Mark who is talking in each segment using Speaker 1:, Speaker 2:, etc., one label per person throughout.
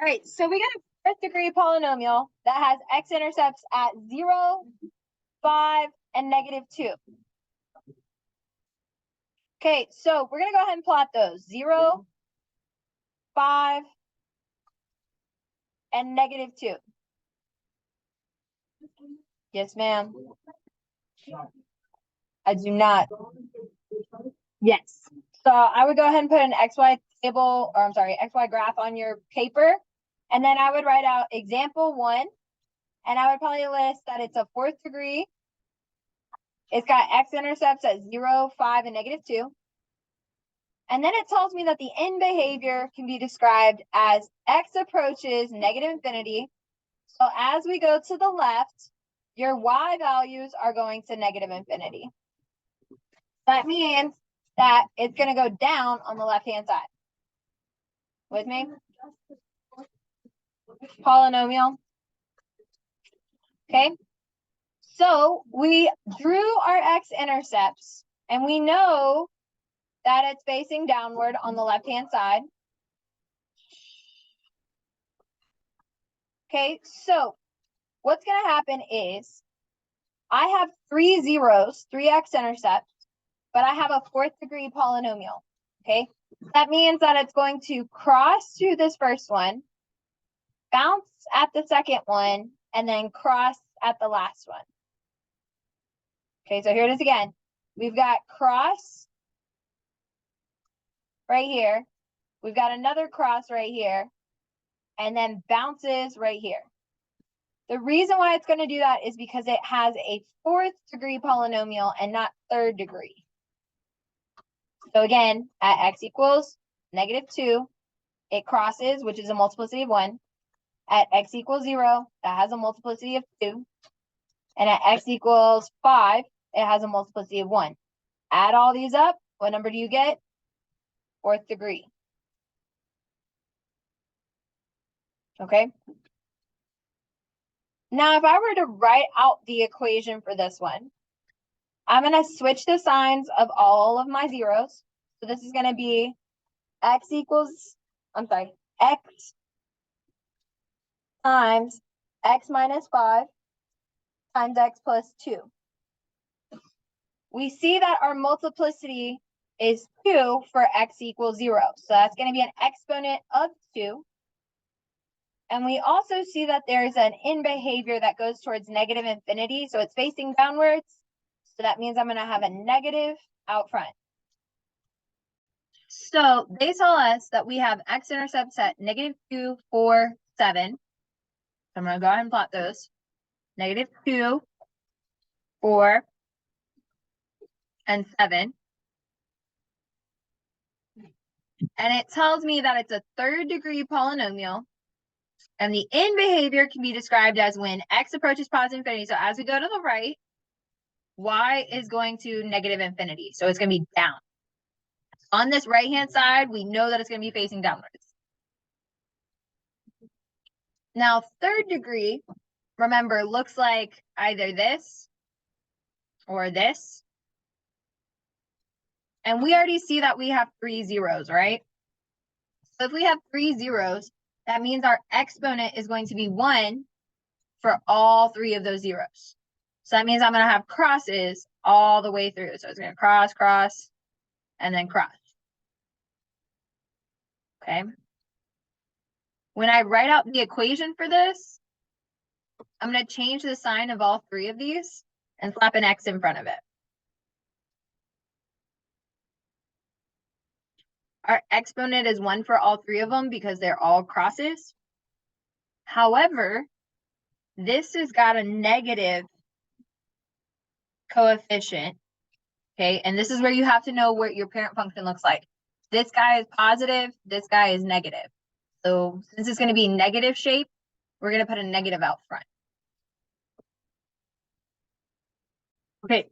Speaker 1: All right, so we got a fourth degree polynomial that has x-intercepts at 0, 5, and -2. Okay, so we're going to go ahead and plot those. 0, 5, and -2. Yes, ma'am. I do not. Yes. So I would go ahead and put an XY table, or I'm sorry, XY graph on your paper. And then I would write out example 1. And I would probably list that it's a fourth degree. It's got x-intercepts at 0, 5, and -2. And then it tells me that the end behavior can be described as x approaches -infinity. So as we go to the left, your y values are going to -infinity. That means that it's going to go down on the left-hand side. With me? Polynomial. Okay. So we drew our x-intercepts, and we know that it's facing downward on the left-hand side. Okay, so what's going to happen is I have 3 zeros, 3 x-intercepts, but I have a fourth degree polynomial. Okay, that means that it's going to cross through this first one, bounce at the second one, and then cross at the last one. Okay, so here it is again. We've got cross right here. We've got another cross right here, and then bounces right here. The reason why it's going to do that is because it has a fourth degree polynomial and not third degree. So again, at x equals -2, it crosses, which is a multiplicity of 1. At x equals 0, that has a multiplicity of 2. And at x equals 5, it has a multiplicity of 1. Add all these up, what number do you get? Fourth degree. Okay. Now, if I were to write out the equation for this one, I'm going to switch the signs of all of my zeros. So this is going to be x times x minus 5 times x plus 2. We see that our multiplicity is 2 for x equals 0. So that's going to be an exponent of 2. And we also see that there's an end behavior that goes towards -infinity. So it's facing downwards. So that means I'm going to have a negative out front. So they tell us that we have x-intercepts at -2, 4, 7. So I'm going to go ahead and plot those. -2, 4, and 7. And it tells me that it's a third degree polynomial. And the end behavior can be described as when x approaches positive infinity. So as we go to the right, y is going to -infinity. So it's going to be down. On this right-hand side, we know that it's going to be facing downwards. Now, third degree, remember, looks like either this or this. And we already see that we have 3 zeros, right? So if we have 3 zeros, that means our exponent is going to be 1 for all 3 of those zeros. So that means I'm going to have crosses all the way through. So it's going to cross, cross, and then cross. Okay. When I write out the equation for this, I'm going to change the sign of all 3 of these and slap an x in front of it. Our exponent is 1 for all 3 of them because they're all crosses. However, this has got a negative coefficient. Okay, and this is where you have to know what your parent function looks like. This guy is positive, this guy is negative. So since it's going to be negative shape, we're going to put a negative out front. Okay,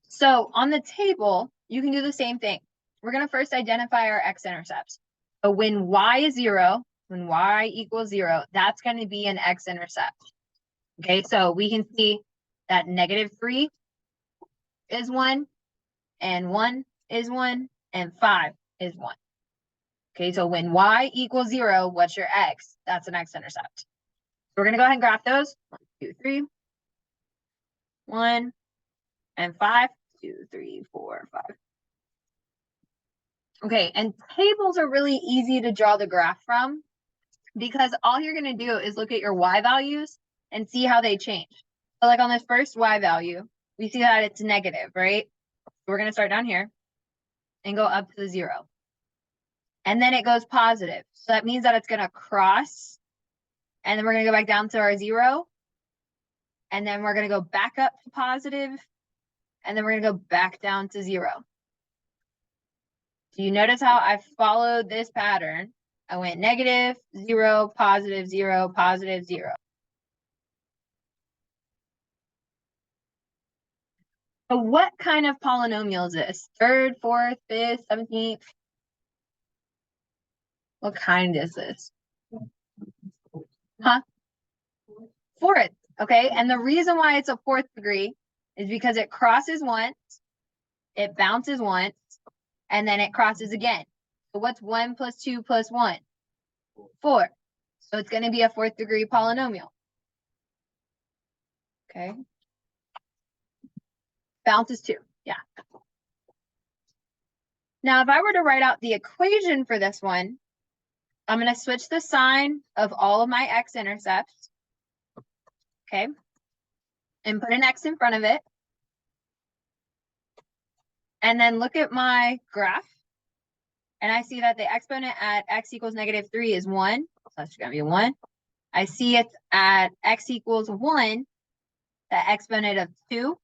Speaker 1: so on the table, you can do the same thing. We're going to first identify our x-intercepts. So when y is 0, when y equals 0, that's going to be an x-intercept. Okay, so we can see that -3 is 1, and 1 is 1, and 5 is 1. Okay, so when y equals 0, what's your x? That's an x-intercept. So we're going to go ahead and graph those. 1, 2, 3. 1 and 5. 2, 3, 4, 5. Okay, and tables are really easy to draw the graph from because all you're going to do is look at your y values and see how they change. So like on this first y value, we see that it's negative, right? We're going to start down here and go up to the 0. And then it goes positive. So that means that it's going to cross. And then we're going to go back down to our 0. And then we're going to go back up to positive. And then we're going to go back down to 0. Do you notice how I followed this pattern? I went negative, 0, positive, 0, positive, 0. So what kind of polynomial is this? Third, fourth, fifth, 17th? What kind is this? Huh? Fourth, okay? And the reason why it's a fourth degree is because it crosses once, it bounces once, and then it crosses again. So what's 1 plus 2 plus 1? 4. So it's going to be a fourth degree polynomial. Okay. Bounces 2. Yeah. Now, if I were to write out the equation for this one, I'm going to switch the sign of all of my x-intercepts. Okay. And put an x in front of it. And then look at my graph. And I see that the exponent at x equals negative 3 is 1. So that's going to be 1. I see it's at x equals 1, the exponent of 2.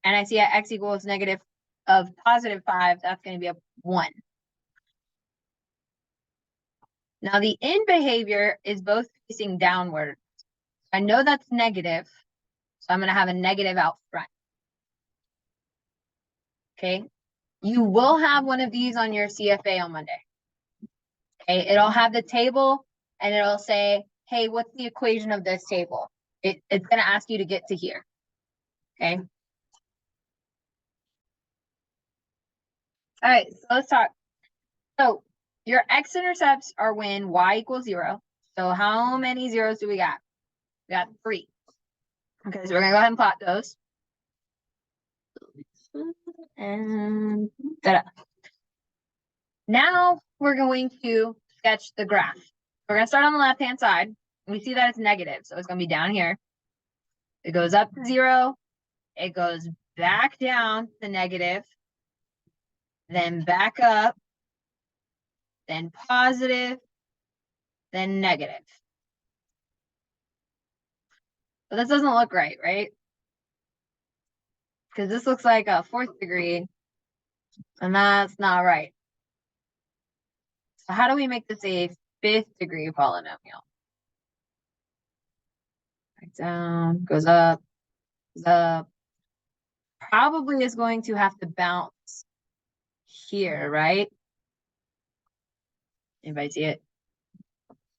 Speaker 1: And I see at x equals negative of positive 5, that's going to be a 1. Now the end behavior is both facing downward. I know that's negative, so I'm going to have a negative out front. Okay. You will have one of these on your CFA on Monday. Okay. It'll have the table and it'll say, hey, what's the equation of this table? It's going to ask you to get to here. Okay. All right. So let's talk. So your x-intercepts are when y equals 0. So how many zeros do we got? We got 3. Okay. So we're going to go ahead and plot those. And ta-da. Now we're going to sketch the graph. We're going to start on the left-hand side. We see that it's negative, so it's going to be down here. It goes up to 0. It goes back down to negative. Then back up. Then positive. Then negative. But this doesn't look right, right? Because this looks like a fourth degree. And that's not right. So how do we make this a fifth degree polynomial? Right down, goes up, goes up. Probably is going to have to bounce here, right? Anybody see it?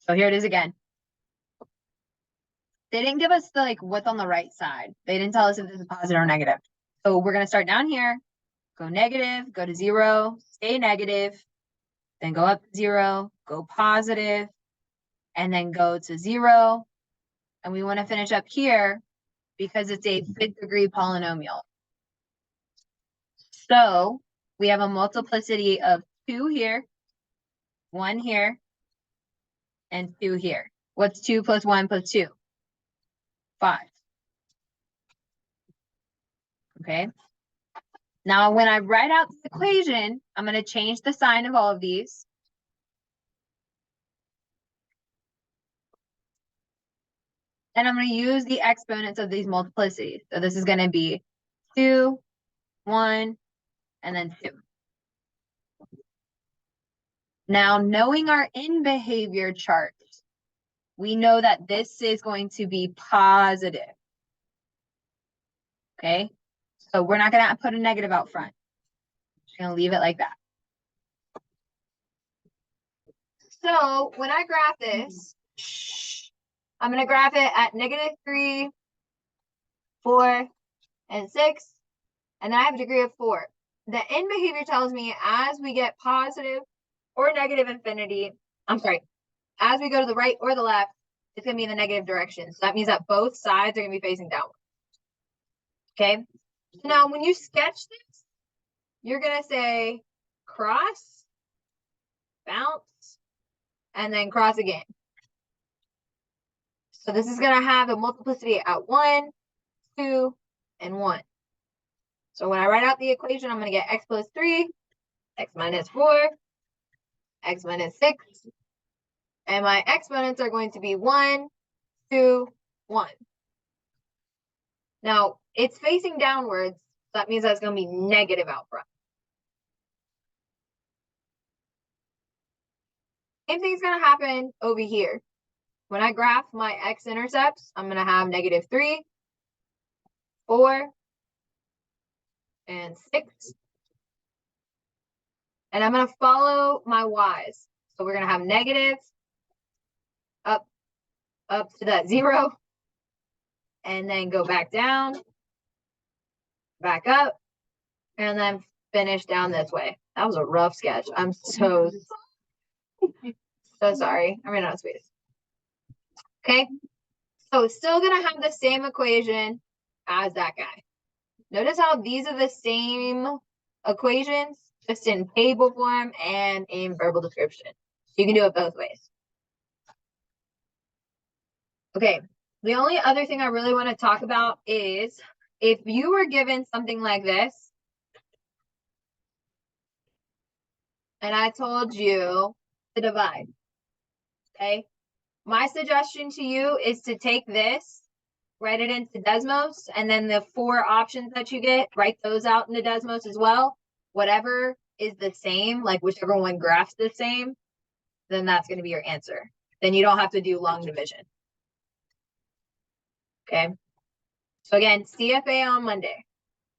Speaker 1: So here it is again. They didn't give us the like what's on the right side. They didn't tell us if this is positive or negative. So we're going to start down here, go negative, go to 0, stay negative, then go up to 0, go positive, and then go to 0. And we want to finish up here because it's a fifth degree polynomial. So we have a multiplicity of 2 here, 1 here, and 2 here. What's 2 plus 1 plus 2? 5. Okay. Now, when I write out the equation, I'm going to change the sign of all of these. And I'm going to use the exponents of these multiplicities. So this is going to be 2, 1, and then 2. Now, knowing our end behavior chart, we know that this is going to be positive. Okay. So we're not going to put a negative out front. Just going to leave it like that. So when I graph this, I'm going to graph it at negative 3, 4, and 6. And then I have a degree of 4. The end behavior tells me as we get positive or negative infinity. I'm sorry. As we go to the right or the left, it's going to be in the negative direction. So that means that both sides are going to be facing downward. Okay. So now when you sketch this, you're going to say cross, bounce, and then cross again. So this is going to have a multiplicity at 1, 2, and 1. So when I write out the equation, I'm going to get x plus 3, x minus 4, x minus 6, and my exponents are going to be 1, 2, 1. Now, it's facing downwards, so that means that's going to be negative out front. Same thing's going to happen over here. When I graph my x-intercepts, I'm going to have negative 3, 4, and 6. And I'm going to follow my y's. So we're going to have negative up to that 0, and then go back down, back up, and then finish down this way. That was a rough sketch. I'm so sorry. I ran out of space. Okay, so still gonna have the same equation as that guy. Notice how these are the same equations, just in table form and in verbal description. So you can do it both ways. Okay, the only other thing I really want to talk about is if you were given something like this, and I told you to divide, okay? My suggestion to you is to take this, write it into Desmos, and then the 4 options that you get, write those out into Desmos as well. Whatever is the same, like whichever one graphs the same, then that's going to be your answer. Then you don't have to do long division. Okay. So again, CFA on Monday.